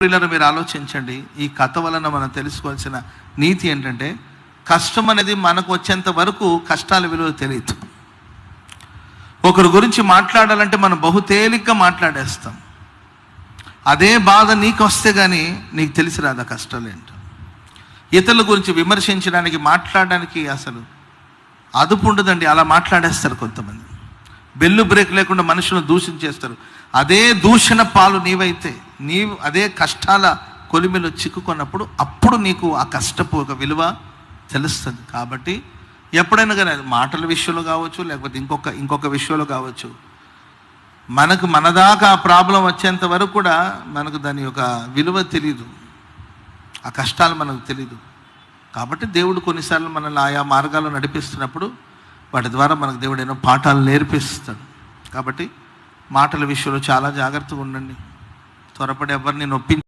పిల్లలు మీరు ఆలోచించండి. ఈ కథ వలన మనం తెలుసుకోవాల్సిన నీతి ఏంటంటే, కష్టం అనేది మనకు వచ్చేంత వరకు కష్టాల విలువ తెలియదు. ఒకరి గురించి మాట్లాడాలంటే మనం బహుతేలిగ్గా మాట్లాడేస్తాం. అదే బాధ నీకు వస్తే కానీ నీకు తెలిసి రాదు ఆ కష్టాలు ఏంటో. ఇతరుల గురించి విమర్శించడానికి, మాట్లాడడానికి అసలు అదుపు ఉండదండి. అలా మాట్లాడేస్తారు కొంతమంది. బెల్లు బ్రేక్ లేకుండా మనుషులను దూషించేస్తారు. అదే దూషణ పాలు నీవైతే, నీవు అదే కష్టాల కొలిమిలో చిక్కుకున్నప్పుడు అప్పుడు నీకు ఆ కష్టపు ఒక విలువ తెలుస్తుంది. కాబట్టి ఎప్పుడైనా కానీ అది మాటల విషయంలో కావచ్చు, లేకపోతే ఇంకొక విషయంలో కావచ్చు, మనకు మనదాకా ఆ ప్రాబ్లం వచ్చేంత వరకు కూడా మనకు దాని యొక్క విలువ తెలీదు, ఆ కష్టాలు మనకు తెలీదు. కాబట్టి దేవుడు కొన్నిసార్లు మనల్ని ఆయా మార్గాల్లో నడిపిస్తున్నప్పుడు వాటి ద్వారా మనకు దేవుడు ఎన్నో పాఠాలు నేర్పిస్తాడు. కాబట్టి మాటల విషయంలో చాలా జాగ్రత్తగా ఉండండి. త్వరపడి ఎవరిని నొప్పించి